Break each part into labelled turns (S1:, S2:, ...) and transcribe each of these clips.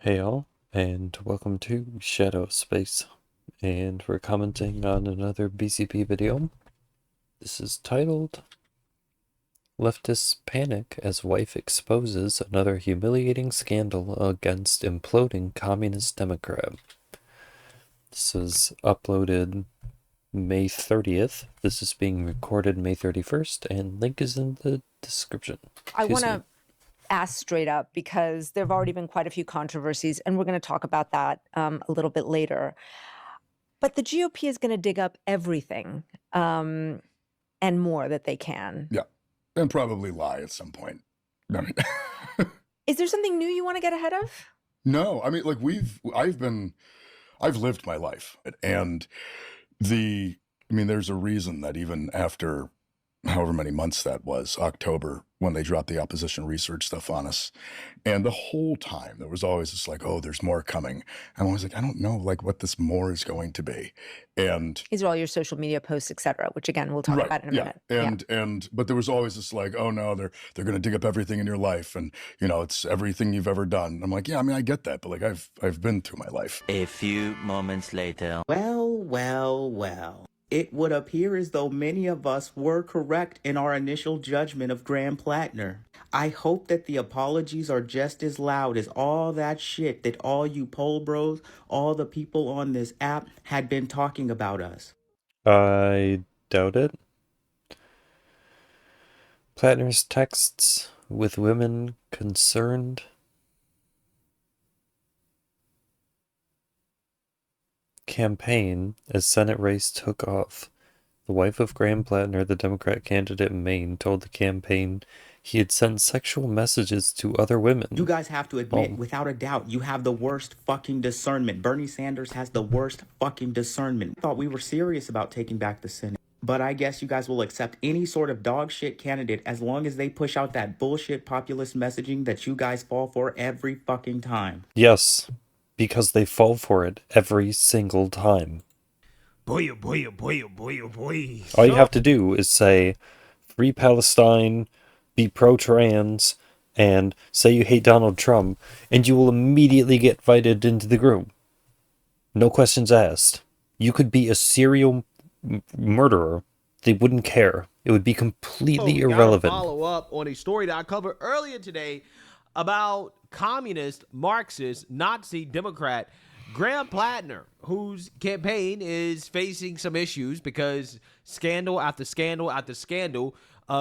S1: Hey all, and welcome to Shadow Space, and we're commenting on another BCP video. This is titled, Leftists Panic as Wife Exposes Another Humiliating Scandal Against Imploding Communist Democrat. This was uploaded May 30th. This is being recorded May 31st, and link is in the description.
S2: I want to ask straight up because there have already been quite a few controversies, and we're going to talk about that a little bit later. But the GOP is going to dig up everything and more that they can.
S3: Yeah, and probably lie at some point. I mean,
S2: Is there something new you want to get ahead of?
S3: no, I mean, like I've lived my life, and there's a reason that even after however many months that was, October, when they dropped the opposition research stuff on us. And the whole time there was always this like, oh, there's more coming. I'm always like, I don't know like what this more is going to be. And
S2: these are all your social media posts, etc., which again, we'll talk about in a
S3: minute. But there was always this like, oh no, they're going to dig up everything in your life. And it's everything you've ever done. I'm like, yeah, I mean, I get that. But like, I've been through my life.
S4: A few moments later.
S5: Well. It would appear as though many of us were correct in our initial judgment of Graham Platner. I hope that the apologies are just as loud as all that shit that all you poll bros, all the people on this app had been talking about us.
S1: I doubt it. Platner's texts with women concerned. Campaign as Senate race took off. The wife of Graham Platner, the Democrat candidate in Maine, told the campaign he had sent sexual messages to other women.
S5: You guys have to admit, without a doubt, you have the worst fucking discernment. Bernie Sanders has the worst fucking discernment. I thought we were serious about taking back the Senate. But I guess you guys will accept any sort of dog shit candidate as long as they push out that bullshit populist messaging that you guys fall for every fucking time.
S1: Yes, because they fall for it every single time.
S6: Boy.
S1: All you have to do is say, free Palestine, be pro-trans, and say you hate Donald Trump, and you will immediately get invited into the group. No questions asked. You could be a serial murderer. They wouldn't care. It would be completely irrelevant.
S6: Follow up on a story that I covered earlier today about communist, Marxist, Nazi, Democrat Graham Platner, whose campaign is facing some issues because scandal after scandal after scandal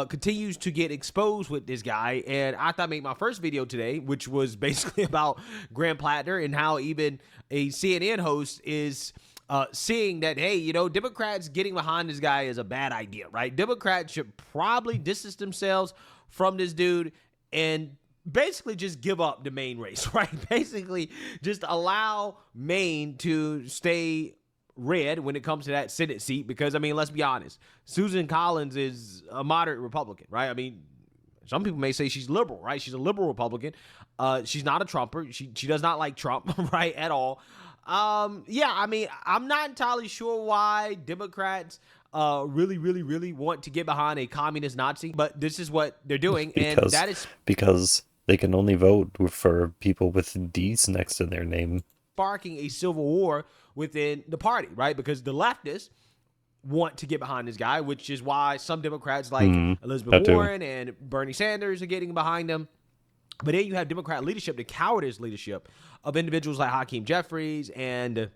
S6: continues to get exposed with this guy. And I thought I'd make my first video today, which was basically about Graham Platner and how even a CNN host is seeing that, hey, Democrats getting behind this guy is a bad idea, right? Democrats should probably distance themselves from this dude and basically just give up the Maine race, right? Basically just allow Maine to stay red when it comes to that Senate seat because, I mean, let's be honest, Susan Collins is a moderate Republican, right? I mean, some people may say she's liberal, right? She's a liberal Republican. She's not a Trumper. She does not like Trump, right, at all. Yeah, I mean, I'm not entirely sure why Democrats really want to get behind a communist Nazi, but this is what they're doing, and that is
S1: because they can only vote for people with D's next to their name.
S6: Sparking a civil war within the party, right? Because the leftists want to get behind this guy, which is why some Democrats like Elizabeth Warren and Bernie Sanders are getting behind him. But then you have Democrat leadership, the cowardice leadership of individuals like Hakeem Jeffries and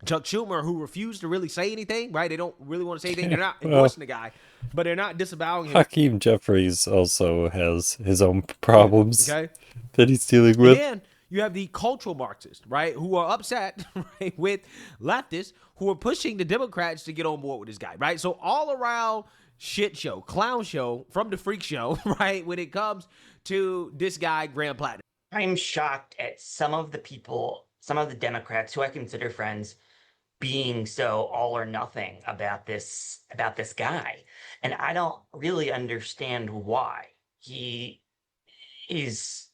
S6: Chuck Schumer, who refuse to really say anything, right? They don't really want to say anything. They're not endorsing the guy, but they're not disavowing him.
S1: Hakeem Jeffries also has his own problems that he's dealing with.
S6: And then you have the cultural Marxists, right, who are upset right, with leftists who are pushing the Democrats to get on board with this guy, right? So all around shit show, clown show from the freak show, right, when it comes to this guy, Graham Platner.
S7: I'm shocked at some of the people, some of the Democrats who I consider friends, being so all or nothing about this guy. And I don't really understand why. He is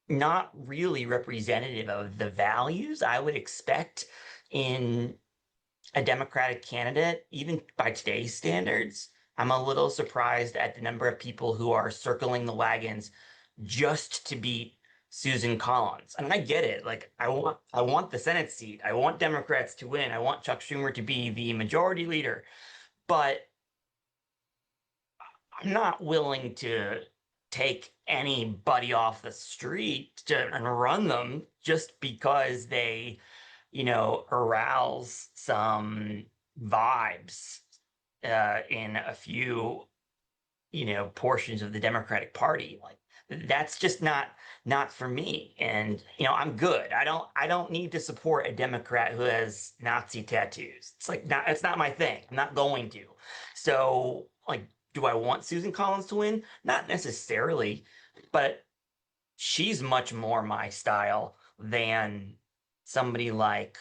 S7: not really representative of the values I would expect in a Democratic candidate, even by today's standards. I'm a little surprised at the number of people who are circling the wagons just to beat Susan Collins. And I get it. Like I want the Senate seat. I want Democrats to win. I want Chuck Schumer to be the majority leader. But I'm not willing to take anybody off the street and run them just because they, arouse some vibes in a few, portions of the Democratic Party. Like that's just not for me. And I'm good. I don't need to support a Democrat who has Nazi tattoos. It's not my thing. I'm not going to. So like, do I want Susan Collins to win? Not necessarily, but she's much more my style than somebody like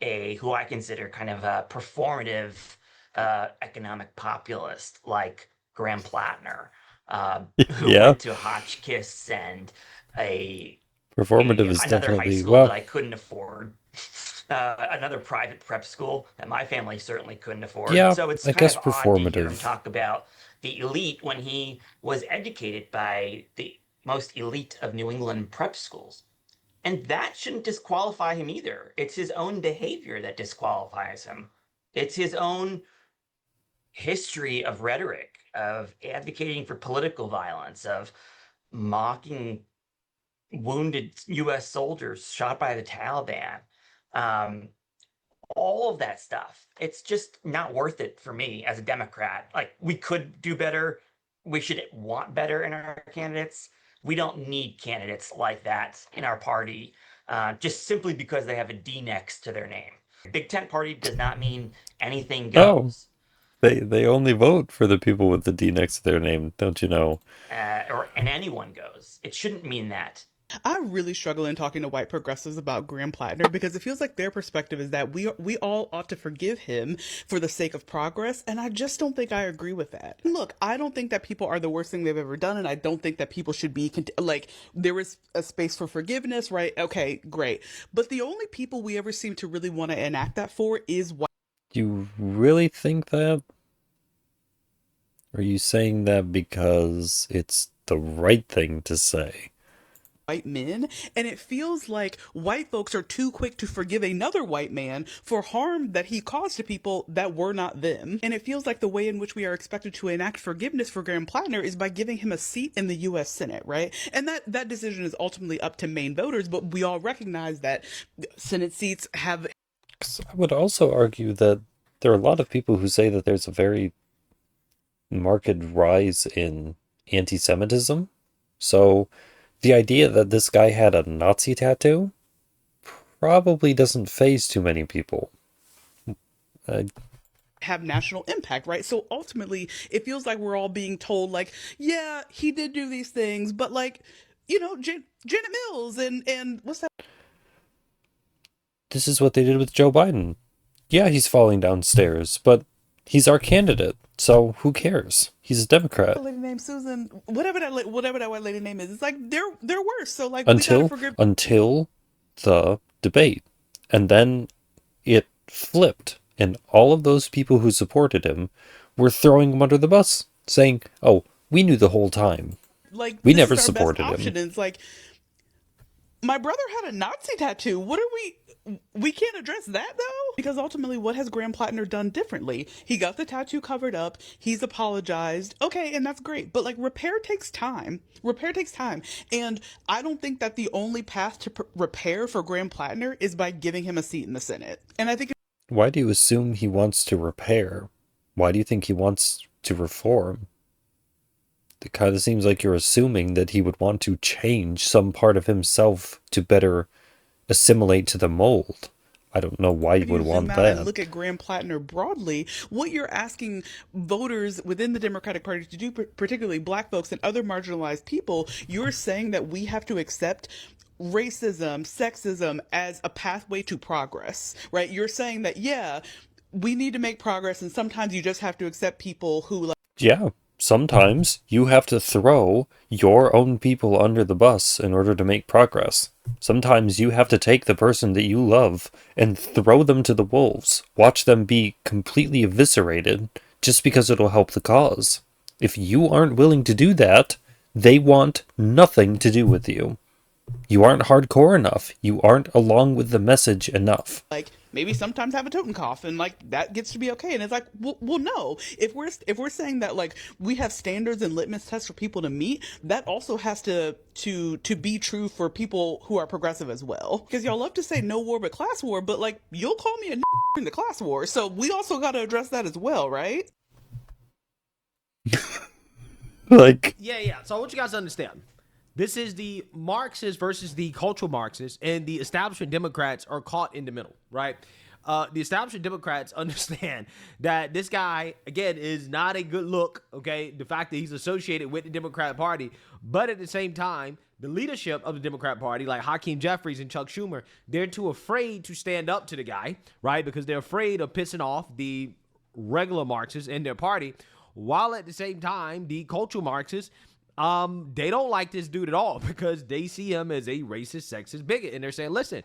S7: who I consider kind of a performative economic populist like Graham Platner, who
S1: Yeah,
S7: went to Hotchkiss and
S1: performative is
S7: another high
S1: definitely,
S7: school
S1: well,
S7: that I couldn't afford. Another private prep school that my family certainly couldn't afford.
S1: yeah,
S7: So it's
S1: I
S7: kind
S1: guess
S7: of odd to hear him
S1: performative.
S7: talk about the elite when he was educated by the most elite of New England prep schools. And that shouldn't disqualify him either. It's his own behavior that disqualifies him. It's his own history of rhetoric, of advocating for political violence, of mocking wounded US soldiers shot by the Taliban. Um, all of that stuff. It's just not worth it for me as a Democrat. Like, we could do better. We should want better in our candidates. We don't need candidates like that in our party, just simply because they have a D next to their name. Big Tent Party does not mean anything
S1: Oh,
S7: goes,
S1: they only vote for the people with the D next to their name, don't you know?
S7: and anyone goes. It shouldn't mean that.
S8: I really struggle in talking to white progressives about Graham Platner because it feels like their perspective is that we all ought to forgive him for the sake of progress, and I just don't think I agree with that. Look, I don't think that people are the worst thing they've ever done, and I don't think that people should be like there is a space for forgiveness, right? Okay, great. But the only people we ever seem to really want to enact that for is white.
S1: You really think that? Are you saying that because it's the right thing to say?
S8: White men, and it feels like white folks are too quick to forgive another white man for harm that he caused to people that were not them. And it feels like the way in which we are expected to enact forgiveness for Graham Platner is by giving him a seat in the US Senate, right? And that decision is ultimately up to Maine voters, but we all recognize that Senate seats have.
S1: 'Cause I would also argue that there are a lot of people who say that there's a very marked rise in anti-Semitism. So the idea that this guy had a Nazi tattoo probably doesn't faze too many people.
S8: Have national impact, right? So ultimately, it feels like we're all being told, like, yeah, he did do these things, but like, Janet Mills and what's that?
S1: This is what they did with Joe Biden. Yeah, he's falling downstairs, but he's our candidate, so who cares? He's a Democrat.
S8: Lady named Susan, whatever that white lady name is. It's like they're worse. So like we gotta forgive.
S1: Until the debate, and then it flipped, and all of those people who supported him were throwing him under the bus, saying, "Oh, we knew the whole time.
S8: Like
S1: We
S8: this
S1: never
S8: is our
S1: supported
S8: best option."
S1: him."
S8: And it's like my brother had a Nazi tattoo. What are we can't address that though? Because ultimately, what has Graham Platner done differently? He got the tattoo covered up. He's apologized. Okay, and that's great. But like repair takes time. Repair takes time. And I don't think that the only path to repair for Graham Platner is by giving him a seat in the Senate. And I think
S1: Why do you assume he wants to repair? Why do you think he wants to reform? It kind of seems like you're assuming that he would want to change some part of himself to better assimilate to the mold. I don't know why you would want that.
S8: And look at Graham Platner broadly. What you're asking voters within the Democratic Party to do, particularly black folks and other marginalized people, you're saying that we have to accept racism, sexism as a pathway to progress, right? You're saying that, yeah, we need to make progress, and sometimes you just have to accept people who like.
S1: Yeah, sometimes you have to throw your own people under the bus in order to make progress. Sometimes you have to take the person that you love and throw them to the wolves. Watch them be completely eviscerated just because it'll help the cause. If you aren't willing to do that, they want nothing to do with you. You aren't hardcore enough. You aren't along with the message enough.
S8: Like, maybe sometimes have a totem cough and like that gets to be okay. And it's like, well no, if we're saying that like we have standards and litmus tests for people to meet, that also has to be true for people who are progressive as well. Because y'all love to say no war but class war, but like you'll call me a in the class war, so we also got to address that as well, right?
S1: Like,
S6: Yeah. So I want you guys to understand. This is the Marxists versus the cultural Marxists, and the establishment Democrats are caught in the middle, right? The establishment Democrats understand that this guy, again, is not a good look, okay? The fact that he's associated with the Democrat Party, but at the same time, the leadership of the Democrat Party, like Hakeem Jeffries and Chuck Schumer, they're too afraid to stand up to the guy, right? Because they're afraid of pissing off the regular Marxists in their party, while at the same time, the cultural Marxists, they don't like this dude at all because they see him as a racist, sexist bigot. And they're saying, listen,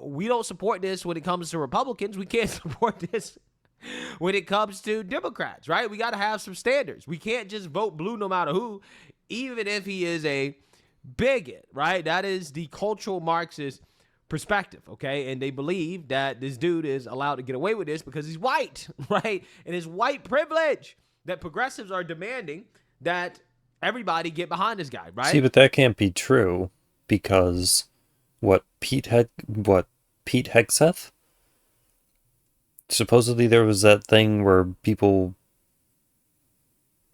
S6: we don't support this when it comes to Republicans. We can't support this when it comes to Democrats, right? We got to have some standards. We can't just vote blue no matter who, even if he is a bigot, right? That is the cultural Marxist perspective, okay? And they believe that this dude is allowed to get away with this because he's white, right? And it's white privilege that progressives are demanding that everybody get behind this guy, right?
S1: see, but that can't be true because Pete Hegseth? Supposedly there was that thing where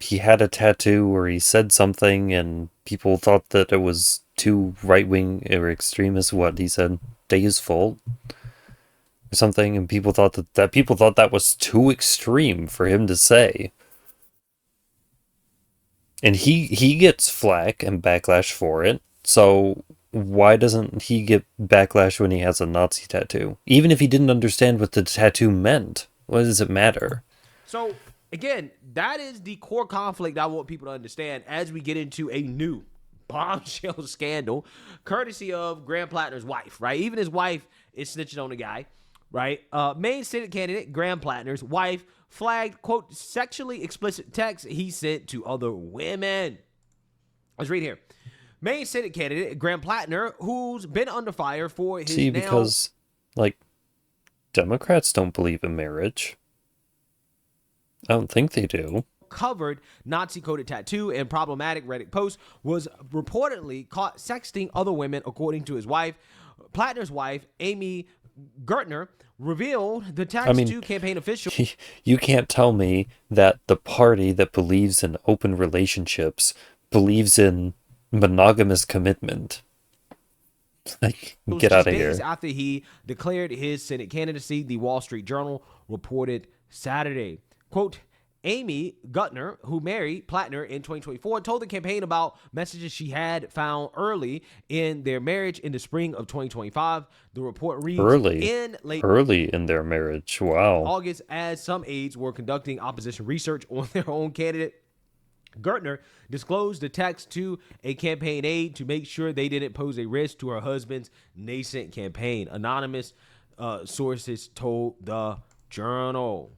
S1: he had a tattoo or he said something and people thought that it was too right-wing or extremist. What he said, Day's fault or something, and people thought that was too extreme for him to say. And he gets flack and backlash for it. So why doesn't he get backlash when he has a Nazi tattoo? Even if he didn't understand what the tattoo meant, what does it matter?
S6: So, again, that is the core conflict I want people to understand as we get into a new bombshell scandal, courtesy of Graham Platner's wife, right? Even his wife is snitching on the guy, right? Maine Senate candidate Graham Platner's wife flagged, quote, sexually explicit texts he sent to other women. Let's read here. Maine Senate candidate Graham Platner, who's been under fire for his
S1: because, like, Democrats don't believe in marriage. I don't think they do.
S6: Covered Nazi-coded tattoo and problematic Reddit post, was reportedly caught sexting other women, according to his wife. Platner's wife, Amy Gertner, revealed the text to campaign officials.
S1: You can't tell me that the party that believes in open relationships believes in monogamous commitment. Like, get out of here.
S6: Days after he declared his Senate candidacy, the Wall Street Journal reported Saturday. Quote, Amy Gutner, who married Platner in 2024, told the campaign about messages she had found early in their marriage in the spring of 2025. The report reads,
S1: early in their marriage. Wow.
S6: August, as some aides were conducting opposition research on their own candidate, Gertner disclosed the text to a campaign aide to make sure they didn't pose a risk to her husband's nascent campaign. Anonymous sources told the Journal.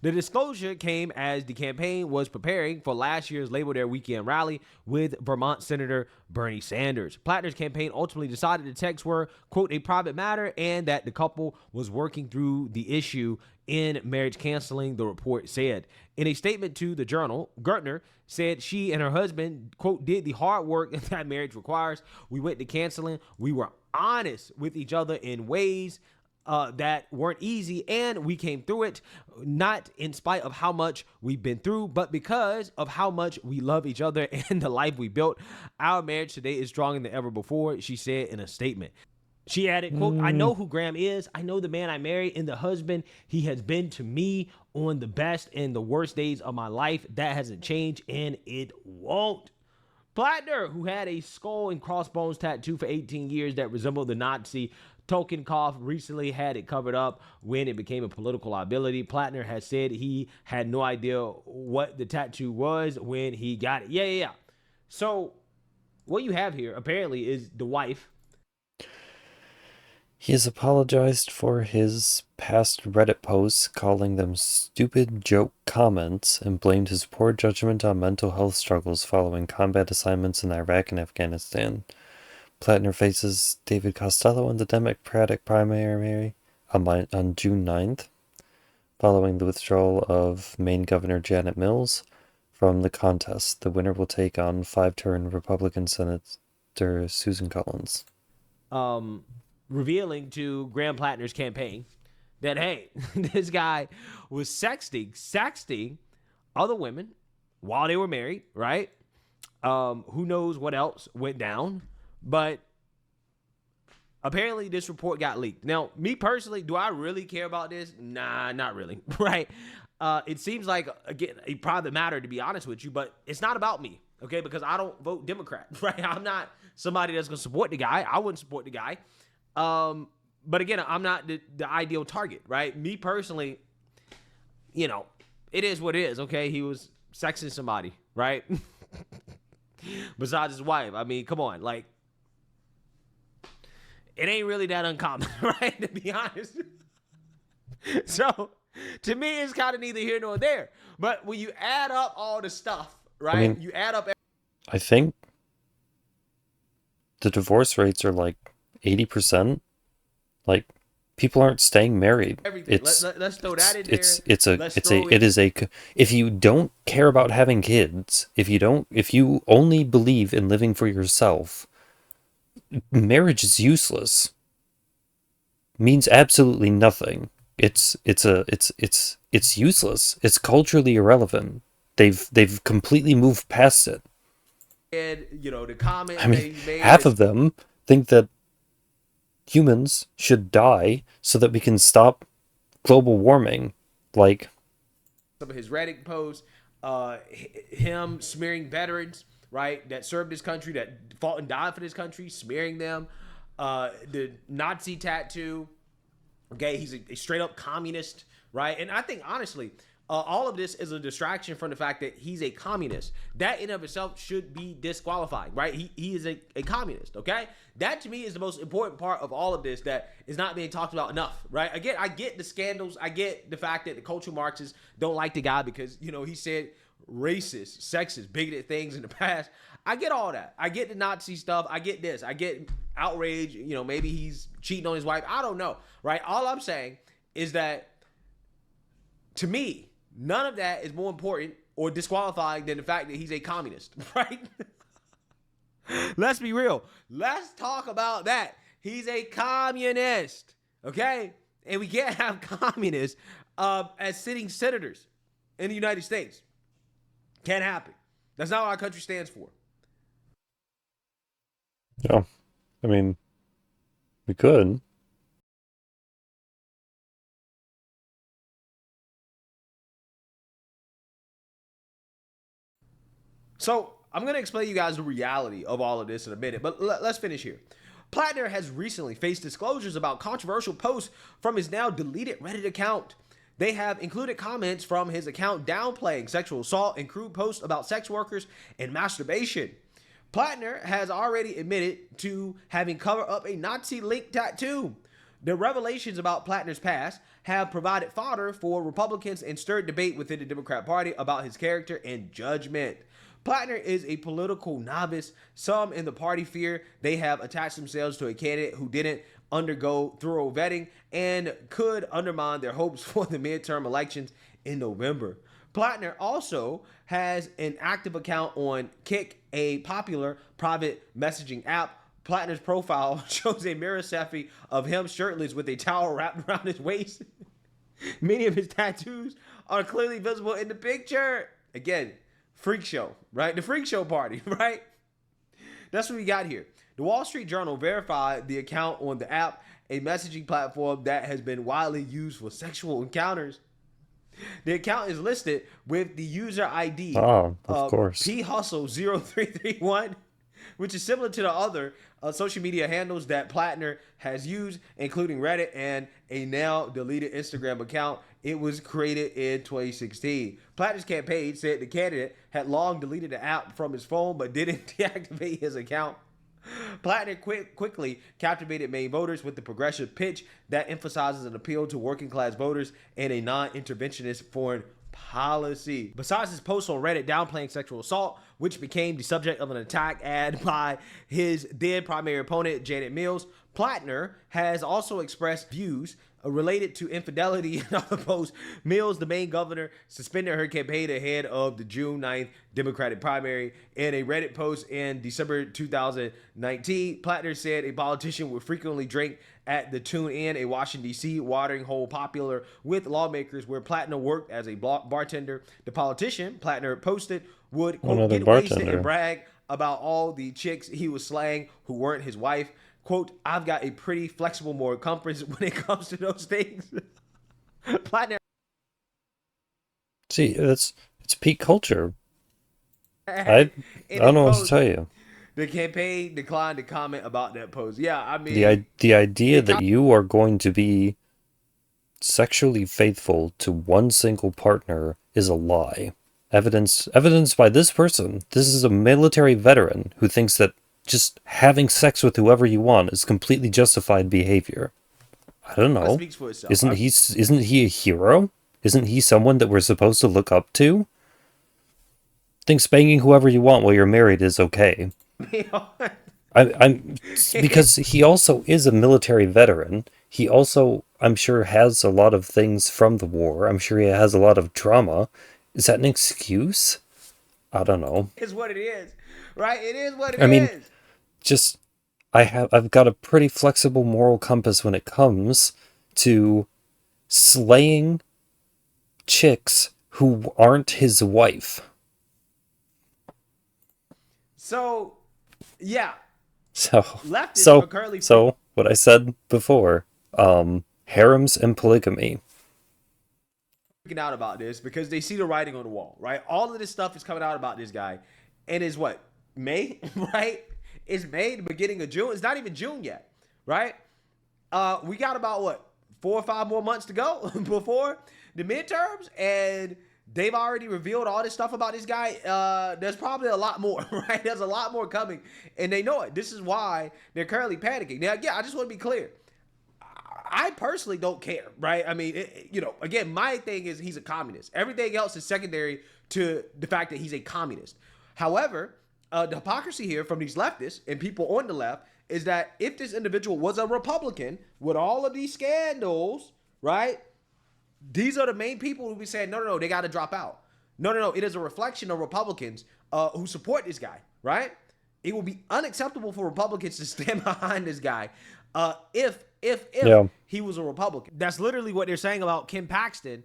S6: The disclosure came as the campaign was preparing for last year's Labor Day weekend rally with Vermont Senator Bernie Sanders. Platner's campaign ultimately decided the texts were, quote, a private matter and that the couple was working through the issue in marriage counseling, the report said. In a statement to the Journal, Gertner said she and her husband, quote, did the hard work that marriage requires. We went to counseling. We were honest with each other in ways that weren't easy, and we came through it, not in spite of how much we've been through, but because of how much we love each other and the life we built. Our marriage today is stronger than ever before, she said in a statement. She added, quote, I know who Graham is. I know the man I married and the husband he has been to me on the best and the worst days of my life. That hasn't changed, and it won't. Platner, who had a skull and crossbones tattoo for 18 years that resembled the Nazi Totenkopf, recently had it covered up when it became a political liability. Platner has said he had no idea what the tattoo was when he got it. Yeah. So what you have here apparently is the wife.
S1: He has apologized for his past Reddit posts, calling them stupid joke comments, and blamed his poor judgment on mental health struggles following combat assignments in Iraq and Afghanistan. Platner faces David Costello in the Democratic primary on June 9th, following the withdrawal of Maine Governor Janet Mills from the contest. The winner will take on five-term Republican Senator Susan Collins.
S6: Revealing to Graham Platner's campaign that, hey, this guy was sexting other women while they were married, right? Who knows what else went down, but apparently this report got leaked. Now, me personally, do I really care about this? Nah, not really, right? It seems like, again, a private matter, to be honest with you, but it's not about me, okay? Because I don't vote Democrat, right? I'm not somebody that's going to support the guy. I wouldn't support the guy. But again, I'm not the ideal target, right? Me personally, it is what it is, okay? He was sexing somebody, right? Besides his wife. I mean, come on, like, it ain't really that uncommon, right? To be honest. So, to me, it's kind of neither here nor there. But when you add up all the stuff, right?
S1: I mean,
S6: you add up.
S1: I think the divorce rates are like 80%. Like, people aren't staying married.
S6: Everything. Let's throw that in there.
S1: If you don't care about having kids, if you only believe in living for yourself, marriage is useless. Means absolutely nothing. It's useless. It's culturally irrelevant. They've completely moved past it.
S6: And the comment.
S1: I mean, half of them think that humans should die so that we can stop global warming. Like,
S6: some of his Reddit posts, him smearing veterans, right, that served his country, that fought and died for this country, smearing them, the Nazi tattoo. Okay, he's a straight up communist, right? And I think, honestly, all of this is a distraction from the fact that he's a communist. That in of itself should be disqualifying, right? He is a communist, okay? That to me is the most important part of all of this that is not being talked about enough, right? Again, I get the scandals. I get the fact that the cultural Marxists don't like the guy because, he said racist, sexist, bigoted things in the past. I get all that. I get the Nazi stuff. I get this. I get outrage. Maybe he's cheating on his wife. I don't know, right? All I'm saying is that, to me, none of that is more important or disqualifying than the fact that he's a communist, right? Let's be real. Let's talk about that. He's a communist, okay? And we can't have communists as sitting senators in the United States. Can't happen. That's not what our country stands for.
S1: yeah, I mean, we could.
S6: So I'm going to explain to you guys the reality of all of this in a minute, but let's finish here. Platner has recently faced disclosures about controversial posts from his now deleted Reddit account. They have included comments from his account downplaying sexual assault and crude posts about sex workers and masturbation. Platner has already admitted to having covered up a Nazi-linked tattoo. The revelations about Platner's past have provided fodder for Republicans and stirred debate within the Democrat Party about his character and judgment. Platner is a political novice. Some in the party fear they have attached themselves to a candidate who didn't undergo thorough vetting and could undermine their hopes for the midterm elections in November. Platner also has an active account on Kick, a popular private messaging app. Platner's profile shows a mirror selfie of him shirtless with a towel wrapped around his waist. Many of his tattoos are clearly visible in the picture. Again, freak show, right? The freak show party, right? That's what we got here. The Wall Street Journal verified the account on the app, a messaging platform that has been widely used for sexual encounters. The account is listed with the user ID
S1: of course,
S6: phustle0331, which is similar to the other social media handles that Platner has used, including Reddit and a now deleted Instagram account. It was created in 2016. Platner's campaign said the candidate had long deleted the app from his phone but didn't deactivate his account. Platner quickly captivated Maine voters with the progressive pitch that emphasizes an appeal to working class voters and a non-interventionist foreign policy. Besides his post on Reddit downplaying sexual assault, which became the subject of an attack ad by his then primary opponent, Janet Mills, Platner has also expressed views related to infidelity in other posts. Mills, the Maine governor, suspended her campaign ahead of the June 9th Democratic primary. In a Reddit post in December 2019, Platner said a politician would frequently drink at the Tune Inn, a Washington, D.C. watering hole popular with lawmakers, where Platner worked as a bartender. The politician, Platner posted, would, quote,
S1: Another
S6: get wasted
S1: bartender.
S6: and brag about all the chicks he was slaying who weren't his wife. Quote, I've got a pretty flexible moral compass when it comes to those things. Platner.
S1: See, it's peak culture. I don't know what to tell you.
S6: The campaign declined to comment about that post. Yeah, I mean,
S1: The idea that you are going to be sexually faithful to one single partner is a lie. Evidenced by this person. This is a military veteran who thinks that just having sex with whoever you want is completely justified behavior. I don't know.
S6: speaks for itself.
S1: Isn't he a hero? Isn't he someone that we're supposed to look up to? Think banging whoever you want while you're married is okay. I'm because he also is a military veteran. He also, I'm sure, has a lot of things from the war. I'm sure he has a lot of trauma. Is that an excuse? I don't know.
S6: It's what it is, right? It is what it is.
S1: I mean, just I've got a pretty flexible moral compass when it comes to slaying chicks who aren't his wife.
S6: So, yeah.
S1: So
S6: Leftists are currently
S1: what I said before, harems and polygamy.
S6: Freaking out about this because they see the writing on the wall, right? All of this stuff is coming out about this guy, and it's what, May, right? It's May, the beginning of June. It's not even June yet, right? We got about what, 4 or 5 more months to go before the midterms, and they've already revealed all this stuff about this guy. There's probably a lot more, right? There's a lot more coming, and they know it. This is why they're currently panicking. Now, again, I just want to be clear. I personally don't care, right? I mean, again, my thing is he's a communist. Everything else is secondary to the fact that he's a communist. However, the hypocrisy here from these leftists and people on the left is that if this individual was a Republican with all of these scandals, right? These are the main people who be saying, no, they got to drop out. No, it is a reflection of Republicans who support this guy, right? It will be unacceptable for Republicans to stand behind this guy if he was a Republican. That's literally what they're saying about Ken Paxton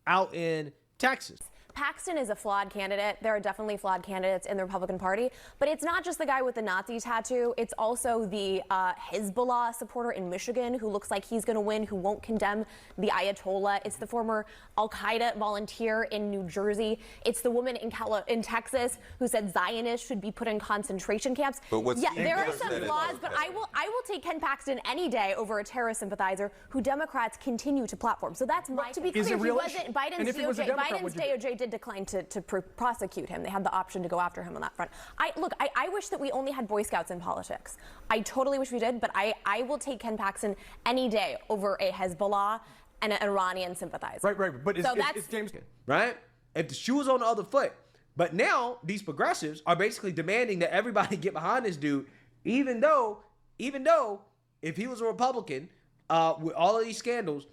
S6: out in Texas.
S9: Paxton is a flawed candidate. There are definitely flawed candidates in the Republican Party, but it's not just the guy with the Nazi tattoo. It's also the Hezbollah supporter in Michigan who looks like he's going to win, who won't condemn the Ayatollah. It's the former Al-Qaeda volunteer in New Jersey. It's the woman in Texas who said Zionists should be put in concentration camps.
S10: But
S9: there are some flaws, but I will take Ken Paxton any day over a terrorist sympathizer who Democrats continue to platform. So that's my, to be clear, he wasn't Biden's DOJ did decline to prosecute him. They had the option to go after him on that front. I wish that we only had Boy Scouts in politics. I totally wish we did, but I will take Ken Paxton any day over a Hezbollah and an Iranian sympathizer.
S6: Right. But it's James, right? If the shoe was on the other foot. But now these progressives are basically demanding that everybody get behind this dude, even though if he was a Republican with all of these scandals,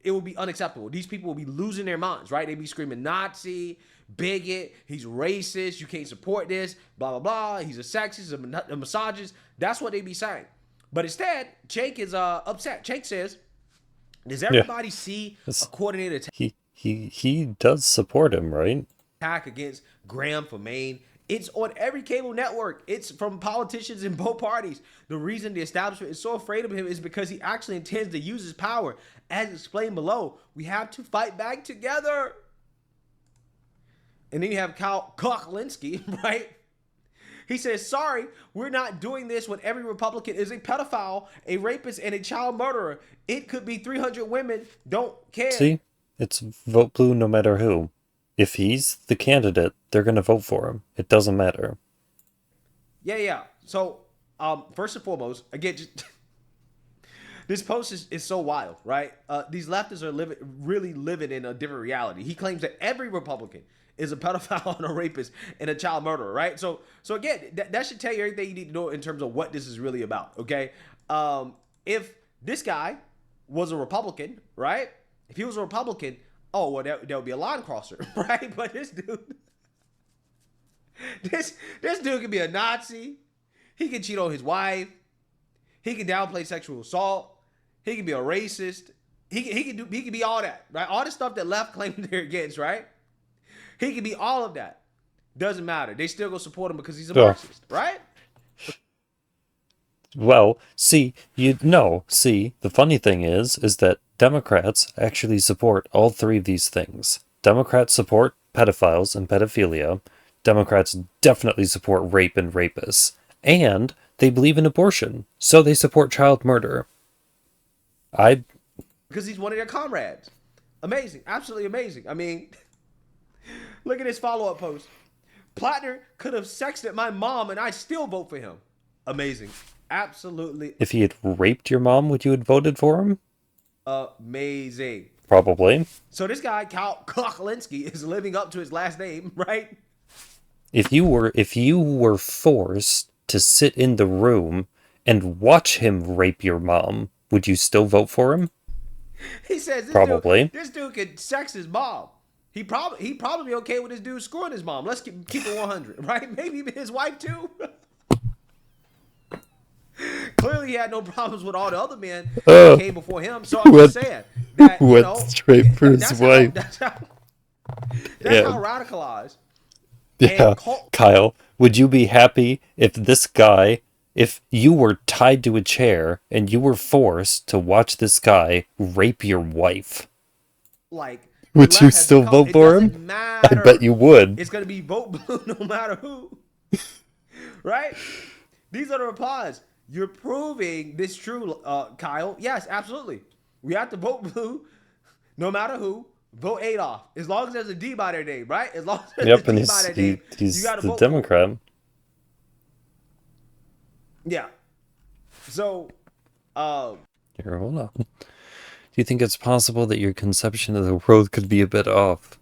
S6: it would be unacceptable. These people will be losing their minds, right? They'd be screaming Nazi, bigot, he's racist, you can't support this, blah, blah, blah. He's a sexist, a misogynist. That's what they'd be saying. But instead, Chake is upset. Chake says, does everybody see a coordinated attack?
S1: He does support him, right?
S6: Attack against Graham for Maine. It's on every cable network. It's from politicians in both parties. The reason the establishment is so afraid of him is because he actually intends to use his power. As explained below, we have to fight back together. And then you have Kyle Kochlinski, right? He says, sorry, we're not doing this when every Republican is a pedophile, a rapist, and a child murderer. It could be 300 women. Don't care.
S1: See? It's vote blue no matter who. If he's the candidate, they're going to vote for him. It doesn't matter.
S6: Yeah. So First and foremost, again, just this post is so wild, right? These leftists are really living in a different reality. He claims that every Republican is a pedophile and a rapist and a child murderer, right? So again, that should tell you everything you need to know in terms of what this is really about, okay? If this guy was a Republican, right? If he was a Republican, oh, well, that would be a line crosser, right? But this dude, this dude can be a Nazi. He can cheat on his wife. He can downplay sexual assault. He can be a racist. He can be all that, right? All the stuff that left claims they're against, right? He can be all of that. Doesn't matter. They still go support him because he's a Marxist, right?
S1: Well, see, the funny thing is that Democrats actually support all three of these things. Democrats support pedophiles and pedophilia. Democrats definitely support rape and rapists. And they believe in abortion, so they support child murder.
S6: Because he's one of their comrades. Amazing. Absolutely amazing. I mean, look at his follow-up post. Platner could have sexted my mom and I'd still vote for him. Amazing. Absolutely.
S1: If he had raped your mom, would you have voted for him?
S6: Amazing.
S1: Probably.
S6: So this guy, Kyle Kulinski, is living up to his last name, right?
S1: If you were forced to sit in the room and watch him rape your mom, would you still vote for him?
S6: He says
S1: probably.
S6: This dude could sex his mom. He probably be okay with this dude screwing his mom. Let's keep it 100, right? Maybe even his wife too. Clearly, he had no problems with all the other men that came before him. So I'm just saying that
S1: straight for his wife.
S6: That's how radicalized.
S1: Yeah, Kyle, would you be happy if this guy, if you were tied to a chair and you were forced to watch this guy rape your wife?
S6: Like,
S1: would you still vote for him? I bet you would.
S6: It's gonna be vote blue no matter who, right? These are the replies. You're proving this true, Kyle. Yes, absolutely. We have to vote blue no matter who. Vote Adolf. As long as there's a D by their name, right? As long as there's a D by their name,
S1: he's
S6: you gotta
S1: the
S6: vote
S1: Democrat.
S6: Yeah. So,
S1: here, hold on. Do you think it's possible that your conception of the world could be a bit off?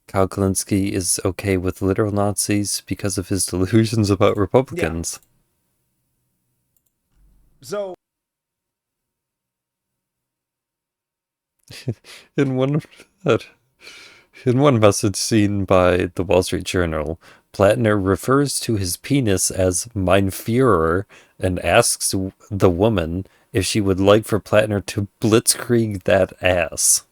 S1: Kyle Kulinski is okay with literal Nazis because of his delusions about Republicans.
S6: Yeah. So,
S1: in one message seen by the Wall Street Journal, Platner refers to his penis as mein Führer and asks the woman if she would like for Platner to blitzkrieg that ass.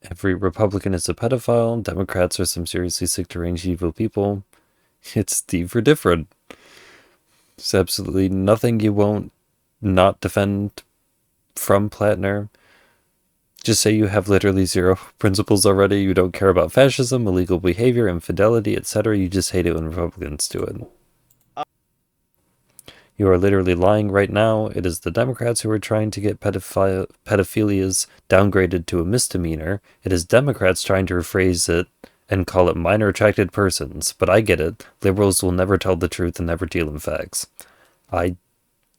S1: Every Republican is a pedophile. Democrats are some seriously sick, deranged, evil people. It's deep or different. There's absolutely nothing you won't not defend from Platner. Just say you have literally zero principles already. You don't care about fascism, illegal behavior, infidelity, etc. You just hate it when Republicans do it. You are literally lying right now. It is the Democrats who are trying to get pedophilias downgraded to a misdemeanor. It is Democrats trying to rephrase it and call it minor attracted persons. But I get it. Liberals will never tell the truth and never deal in facts. I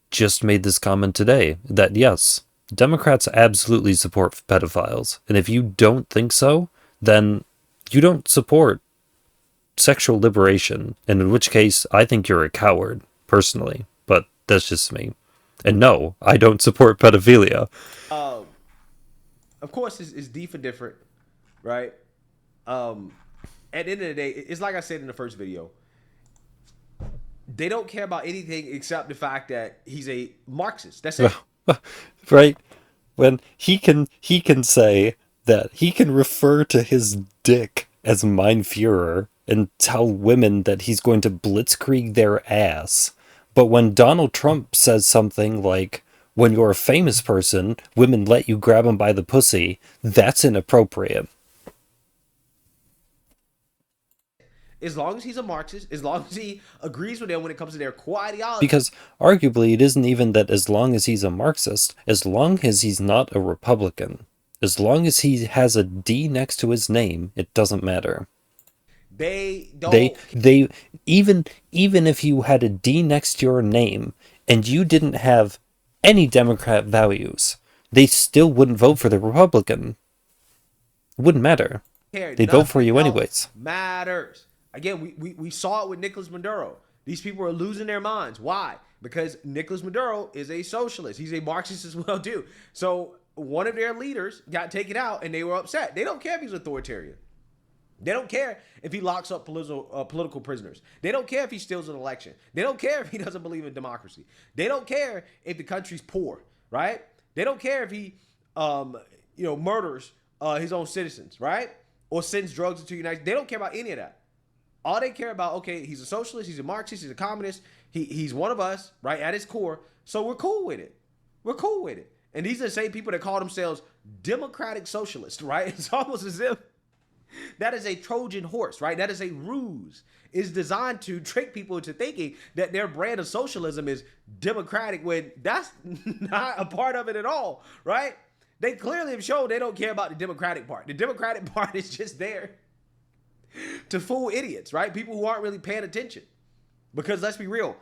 S1: just made this comment today that yes, Democrats absolutely support pedophiles. And if you don't think so, then you don't support sexual liberation. And in which case, I think you're a coward, personally. But that's just me. And no, I don't support pedophilia.
S6: Of course, it's deep and different, right? At the end of the day, it's like I said in the first video. They don't care about anything except the fact that he's a Marxist. That's it.
S1: Right? When he can say that he can refer to his dick as mein Führer and tell women that he's going to blitzkrieg their ass. But when Donald Trump says something like, when you're a famous person, women let you grab them by the pussy, that's inappropriate.
S6: As long as he's a Marxist, as long as he agrees with them when it comes to their core ideology.
S1: Because arguably it isn't even that as long as he's a Marxist, as long as he's not a Republican. As long as he has a D next to his name, it doesn't matter.
S6: They don't.
S1: They even if you had a D next to your name and you didn't have any Democrat values, they still wouldn't vote for the Republican. It wouldn't matter. They'd vote for you anyways.
S6: Matters. Again, we saw it with Nicolas Maduro. These people are losing their minds. Why? Because Nicolas Maduro is a socialist. He's a Marxist as well, too. So one of their leaders got taken out, and they were upset. They don't care if he's authoritarian. They don't care if he locks up political prisoners. They don't care if he steals an election. They don't care if he doesn't believe in democracy. They don't care if the country's poor, right? They don't care if he, murders his own citizens, right? Or sends drugs into the United States. They don't care about any of that. All they care about, okay, he's a socialist, he's a Marxist, he's a communist, he's one of us, right, at his core, so we're cool with it. We're cool with it. And these are the same people that call themselves democratic socialists, right? It's almost as if that is a Trojan horse, right? That is a ruse. It's designed to trick people into thinking that their brand of socialism is democratic when that's not a part of it at all, right? They clearly have shown they don't care about the democratic part. The democratic part is just there to fool idiots, right? People who aren't really paying attention. Because let's be real,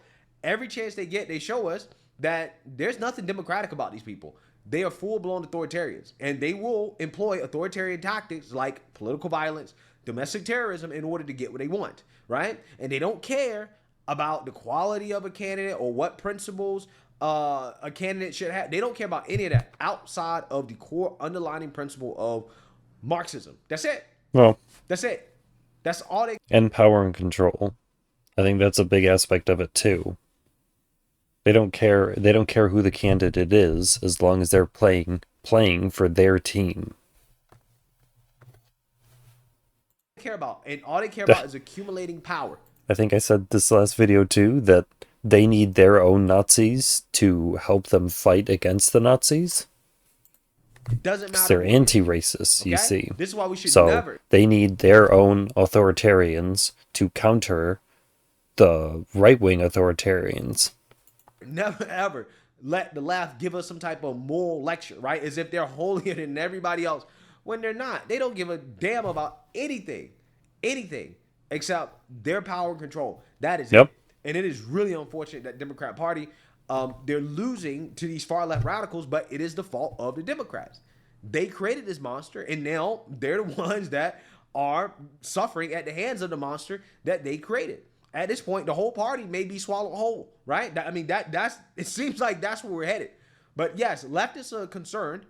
S6: every chance they get, they show us that there's nothing democratic about these people. They are full-blown authoritarians, and they will employ authoritarian tactics like political violence, domestic terrorism in order to get what they want, right? And they don't care about the quality of a candidate or what principles a candidate should have. They don't care about any of that outside of the core underlying principle of Marxism. That's it.
S1: Well,
S6: that's it. That's all they.
S1: And power and control. I think that's a big aspect of it too. They don't care. They don't care who the candidate is, as long as they're playing for their team.
S6: Care about, and all they care about is accumulating power.
S1: I think I said this last video too, that they need their own Nazis to help them fight against the Nazis.
S6: It doesn't matter.
S1: They're anti-racist, okay? You see.
S6: This is why we should
S1: never. They need their own authoritarians to counter the right-wing authoritarians.
S6: Never ever let the left give us some type of moral lecture, right? As if they're holier than everybody else, when they're not. They don't give a damn about anything except their power and control. That is it. And it is really unfortunate that Democrat Party, they're losing to these far left radicals, but it is the fault of the Democrats. They created this monster, and now they're the ones that are suffering at the hands of the monster that they created. At this point, the whole party may be swallowed whole, right? I mean, that's it seems like that's where we're headed. But yes, leftists are concerned,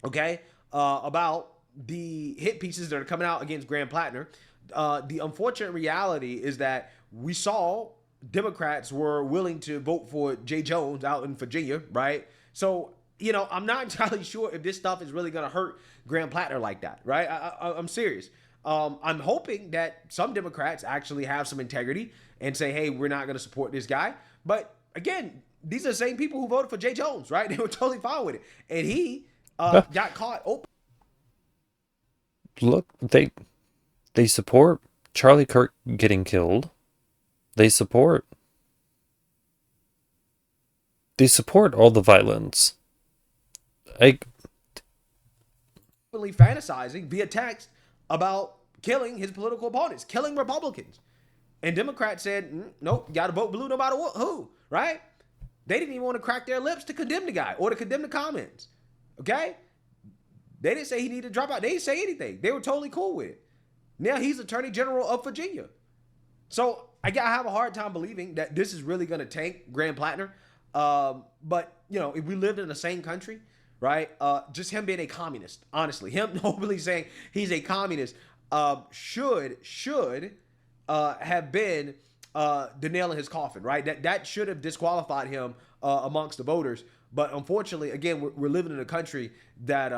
S6: okay, about the hit pieces that are coming out against Graham Platner. The unfortunate reality is that we saw Democrats were willing to vote for Jay Jones out in Virginia, right? So, I'm not entirely sure if this stuff is really going to hurt Graham Platner like that, right? I'm serious. I'm hoping that some Democrats actually have some integrity and say, hey, we're not going to support this guy. But again, these are the same people who voted for Jay Jones, right? They were totally fine with it. And he got caught open.
S1: Look, they support Charlie Kirk getting killed. They support all the violence.
S6: Fantasizing via text about killing his political opponents, killing Republicans. And Democrats said, nope, got to vote blue no matter who, right? They didn't even want to crack their lips to condemn the guy or to condemn the comments, okay? They didn't say he needed to drop out. They didn't say anything. They were totally cool with it. Now he's Attorney General of Virginia. So I have a hard time believing that this is really going to tank Graham Platner. But, if we lived in the same country, right, just him being a communist, honestly, him openly saying he's a communist should have been the nail in his coffin, right? That should have disqualified him amongst the voters. But unfortunately, again, we're living in a country that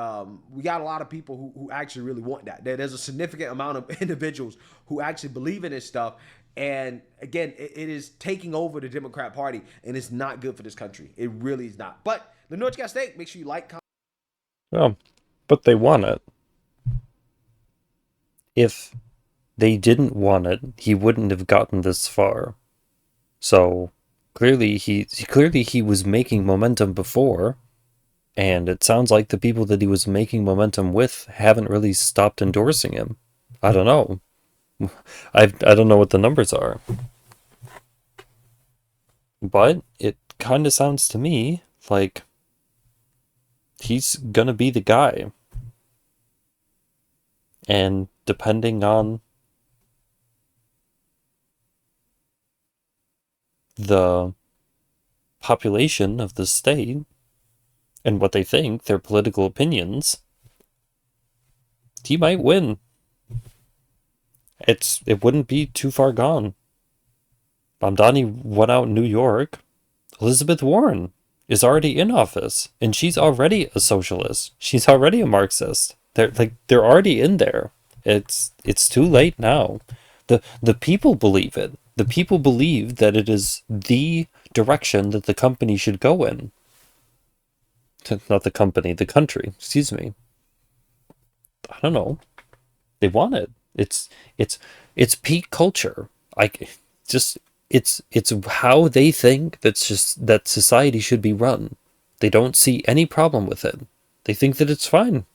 S6: we got a lot of people who actually really want that. There's a significant amount of individuals who actually believe in this stuff. And again, it is taking over the Democrat Party, and it's not good for this country. It really is not. But the North Got Steak, make sure you like, comment.
S1: Oh, but they want it. If they didn't want it, he wouldn't have gotten this far. So clearly he was making momentum before, And it sounds like the people that he was making momentum with haven't really stopped endorsing him. I don't know. I don't know what the numbers are. But it kind of sounds to me like he's gonna be the guy. And depending on the population of the state and what they think, their political opinions, he might win. It wouldn't be too far gone. Mamdani went out in New York. Elizabeth Warren is already in office, and she's already a socialist. She's already a Marxist. They're already in there. It's too late now. The people believe it. The people believe that it is the direction that the company should go in. Not the company, the country. Excuse me. I don't know. They want it. It's peak culture. It's how they think that society should be run. They don't see any problem with it. They think that it's fine.